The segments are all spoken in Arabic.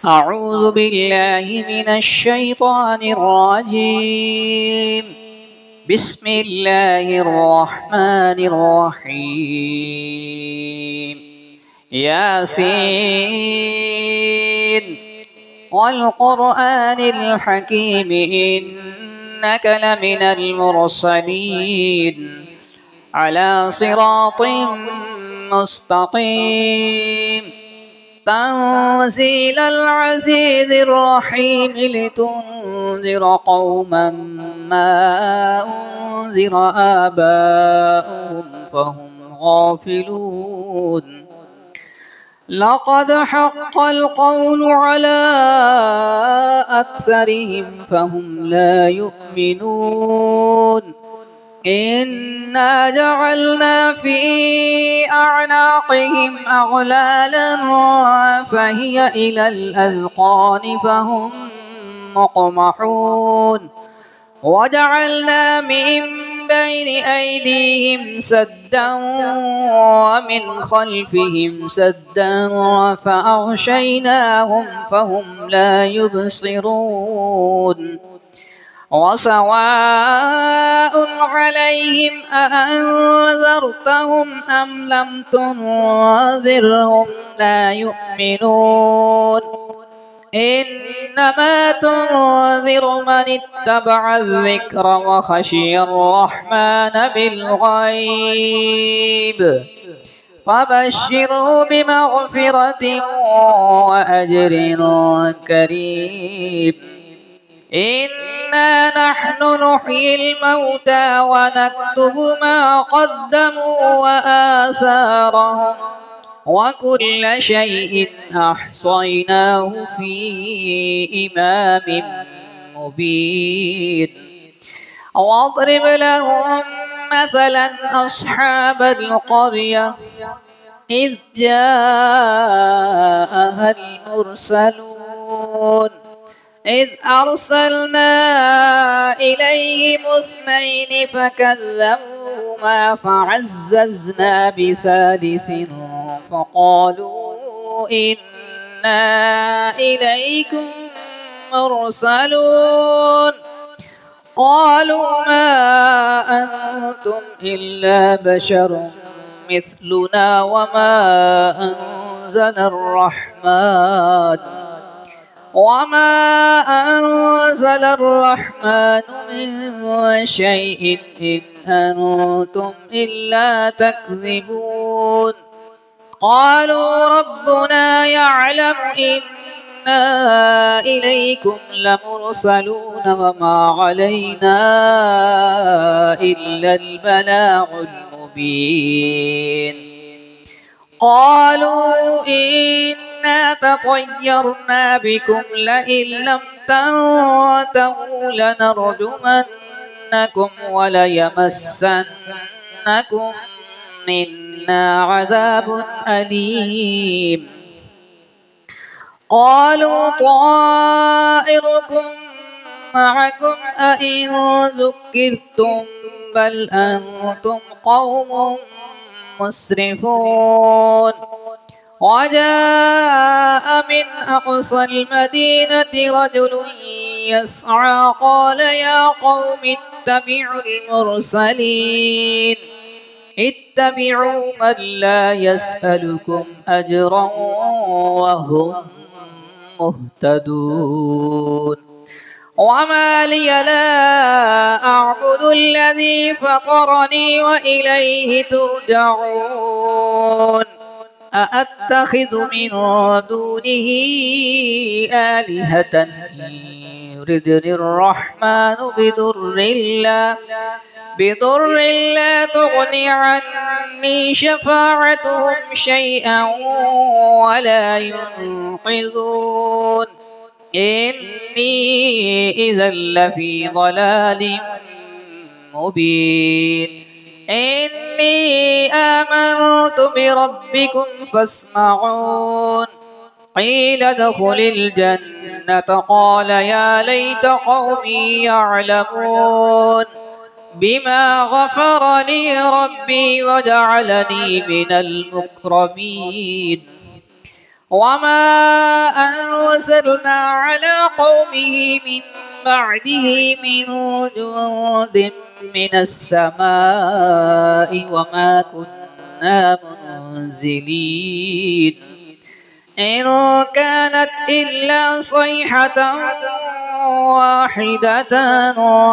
أعوذ بالله من الشيطان الرجيم. بسم الله الرحمن الرحيم. ياسين والقرآن الحكيم إنك لمن المرسلين على صراط مستقيم. تنزيل العزيز الرحيم لتنذر قوما ما أنذر آباؤهم فهم غافلون. لقد حق القول على أكثرهم فهم لا يؤمنون. إنا جعلنا في أعناقهم أغلالا فهي إلى الأذقان فهم مقمحون. وجعلنا من بين أيديهم سدا ومن خلفهم سدا فأغشيناهم فهم لا يبصرون. وسواء عليهم أأنذرتهم أم لم تنذرهم لا يؤمنون. إنما تنذر من اتبع الذكر وخشي الرحمن بالغيب فبشره بمغفرة وأجر كريم. إنا نحن نحيي الموتى ونكتب ما قدموا وآثارهم وكل شيء أحصيناه في إمام مبين. واضرب لهم مثلا أصحاب القرية إذ جاءها المرسلون إذ أرسلنا إليهم 2 فكذبوهما فعززنا بثالث فقالوا إنا إليكم مرسلون. قالوا ما أنتم إلا بشر مثلنا وما أنزل الرحمن من شيء إن أنتم إلا تكذبون. قالوا ربنا يعلم إنا إليكم لمرسلون وما علينا إلا البلاغ المبين. قالوا إنا تطيرنا بكم لئن لم تنتهوا لنرجمنكم وليمسنكم منا عذاب أليم. قالوا طائركم معكم أئن ذكرتم بل أنتم قوم مسرفون. وجاء من أقصى المدينة رجل يسعى قال يا قوم اتبعوا المرسلين اتبعوا من لا يسألكم أجرا وهم مهتدون. وما لي لا أعبد الذي فطرني وإليه ترجعون. أأتخذ من دونه آلهة إن يردني الرحمن بضر لا تغني عني شفاعتهم شيئا ولا ينقذون. إني إذا لفي ضلال مبين. إني آمنت بربكم فاسمعون. قيل ادخل الجنة قال يا ليت قومي يعلمون بما غفر لي ربي وجعلني من المكرمين. وما أرسلنا على قومه من بعده من جند من السماء وما كنا منزلين إن كانت إلا صيحة واحدة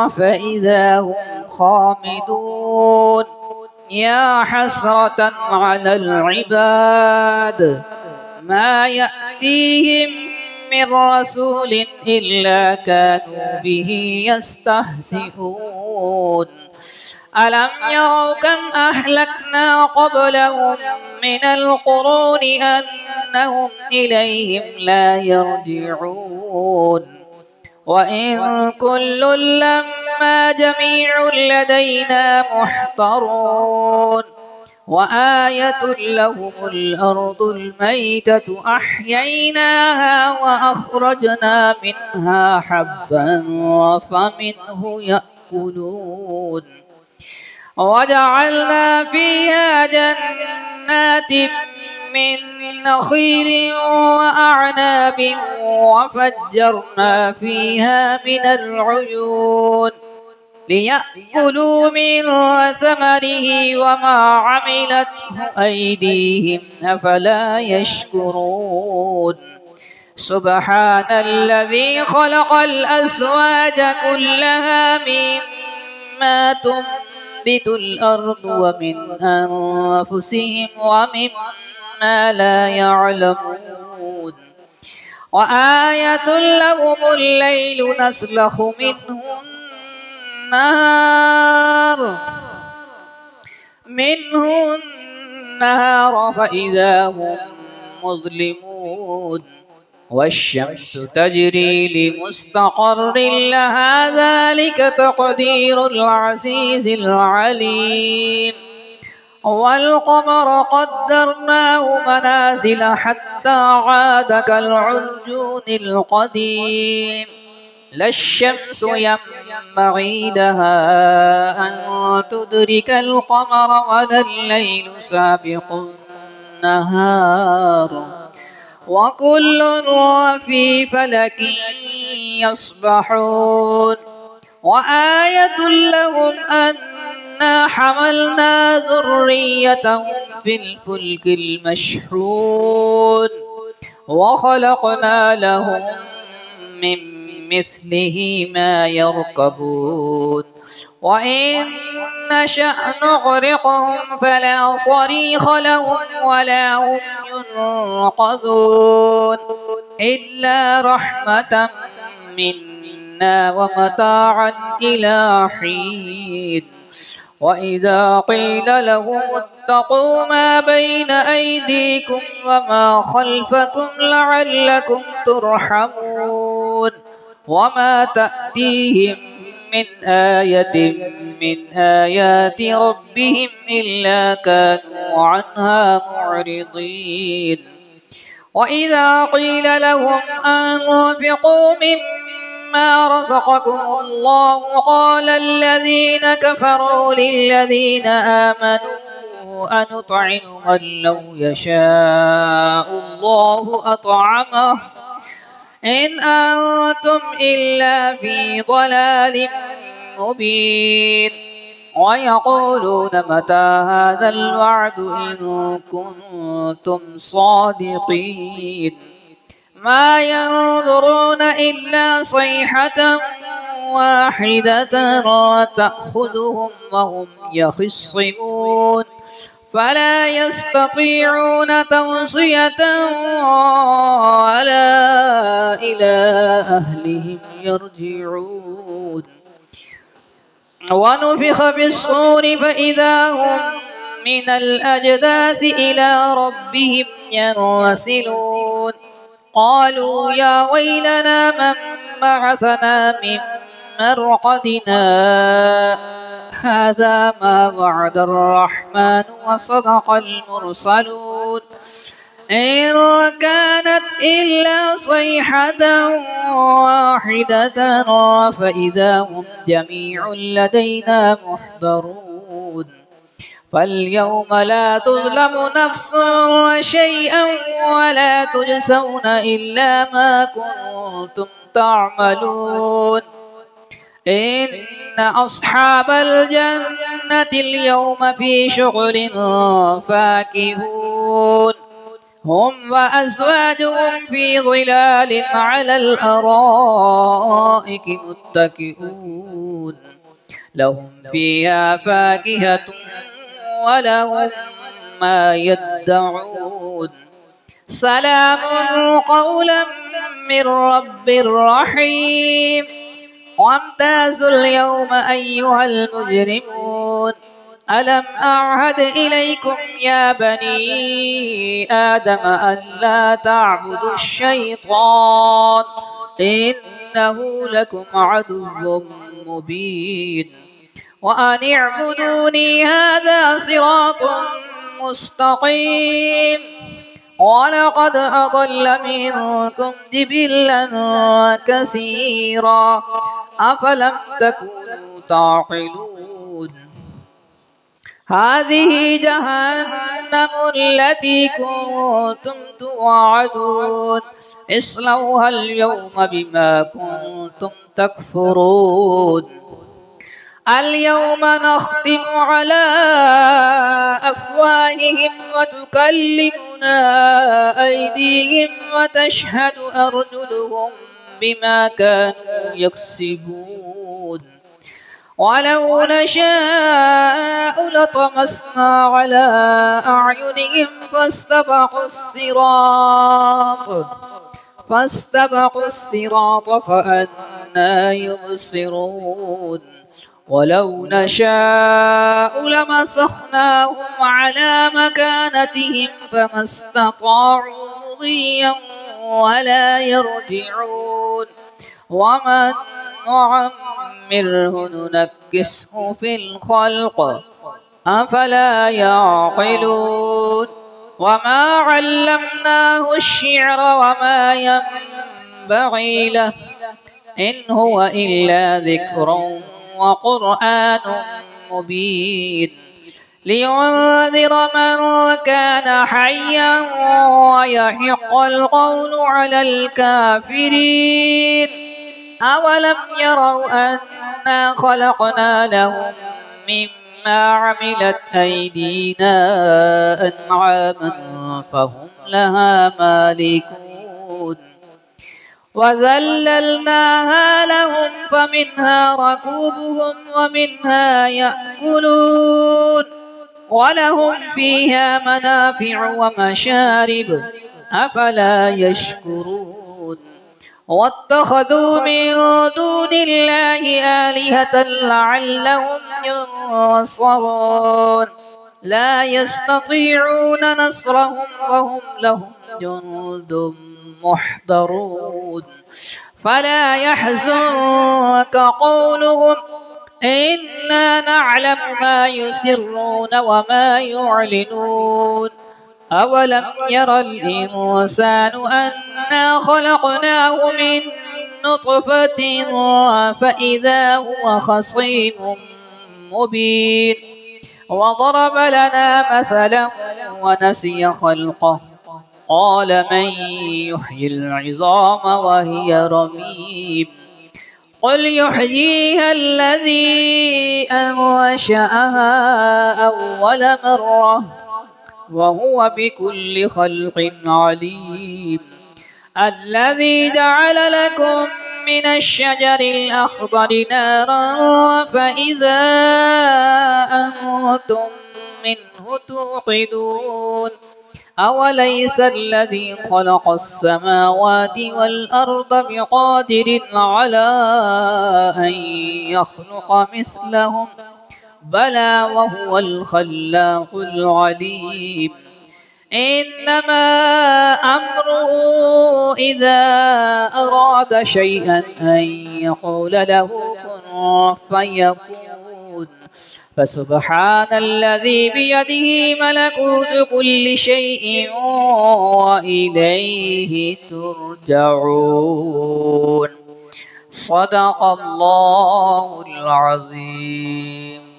فإذا هم خامدون يا حسرة على العباد ما يأتيهم من رسول إلا كانوا به يستهزئون ألم يروا كم أهلكنا قبلهم من القرون أنهم إليهم لا يرجعون وإن كل لما جميع لدينا محضرون وآية لهم الأرض الميتة أحييناها وأخرجنا منها حبا فمنه يأكلون وجعلنا فيها جنات من نخيل وأعناب وفجرنا فيها من العيون ليأكلوا من ثمره وما عملته أيديهم أفلا يشكرون سبحان الذي خلق الأزواج كلها مما تنبت الأرض ومن أنفسهم ومما لا يعلمون وآية لهم الليل نسلخ منه النهار فإذا هم مظلمون والشمس تجري لمستقر لها ذلك تقدير العزيز العليم والقمر قدرناه منازل حتى عاد كالعرجون القديم لا الشمس ينبغي لها أن تدرك القمر ولا الليل سابق النهار وكل في فلك يسبحون وآية لهم أنا حملنا ذريتهم في الفلك المشحون وخلقنا لهم من مثله ما يركبون وإن نشأ نغرقهم فلا صريخ لهم ولا هم ينقذون إلا رحمة منا ومتاعا إلى حين وإذا قيل لهم اتقوا ما بين أيديكم وما خلفكم لعلكم ترحمون وما تأتيهم من آية من آيات ربهم إلا كانوا عنها معرضين وإذا قيل لهم أنفقوا مما رزقكم الله قال الذين كفروا للذين آمنوا أنطعم من لو يشاء الله أطعمه إن أنتم إلا في ضلال مبين ويقولون متى هذا الوعد إن كنتم صادقين ما ينظرون إلا صيحة واحدة وتأخذهم وهم يخصمون فلا يستطيعون توصية ولا إلى أهلهم يرجعون ونفخ بالصور فإذا هم من الأجداث إلى ربهم ينسلون قالوا يا ويلنا من بعثنا من مرقدنا هذا ما وعد الرحمن وصدق المرسلون إن كانت إلا صيحة واحدة فإذا هم جميع لدينا محضرون فاليوم لا تظلم نفس شيئا ولا تجزون إلا ما كنتم تعملون إن أصحاب الجنة اليوم في شغل فاكهون هم وأزواجهم في ظلال على الأرائك متكئون لهم فيها فاكهة ولهم ما يدعون سلام قولا من رب رحيم وامتازوا اليوم أيها المجرمون ألم أعهد إليكم يا بني آدم ألا تعبدوا الشيطان إنه لكم عدو مبين وأن اعبدوني هذا صراط مستقيم ولقد أضل منكم جبلا كثيرا أفلم تكونوا تعقلون هذه جهنم التي كنتم توعدون اصلوها اليوم بما كنتم تكفرون اليوم نختم على أفواههم وتكلمنا أيديهم وتشهد أرجلهم بما كانوا يكسبون ولو نشاء لطمسنا على أعينهم فاستبقوا الصراط فأنى يبصرون ولو نشاء لمسخناهم على مكانتهم فما استطاعوا مضيا ولا يرجعون ومن نعمره ننكسه في الخلق أفلا يعقلون وما علمناه الشعر وما ينبغي له إن هو إلا ذكر وقرآن مبين لينذر من كان حيا ويحق القول على الكافرين أولم يروا أنا خلقنا لهم مما عملت أيدينا أنعاما فهم لها مالكون وذللناها لهم فمنها ركوبهم ومنها يأكلون ولهم فيها منافع ومشارب أفلا يشكرون واتخذوا من دون الله آلهة لعلهم ينصرون لا يستطيعون نصرهم وهم لهم جند محضرون فلا يحزنك قولهم إنا نعلم ما يسرون وما يعلنون أولم ير الإنسان أنا خلقناه من نطفة فإذا هو خصيم مبين وضرب لنا مثلا ونسي خلقه قال من يحيي العظام وهي رميم قل يحييها الذي أنشأها أول مرة وهو بكل خلق عليم الذي جعل لكم من الشجر الأخضر نارا فإذا أنتم منه توقدون أوليس الذي خلق السماوات والأرض بقادر على أن يخلق مثلهم بلى وهو الخلاق العليم إنما أمره إذا أراد شيئا أن يقول له كن فيكون فسبحان الذي بيده ملكوت كل شيء وإليه ترجعون صدق الله العظيم.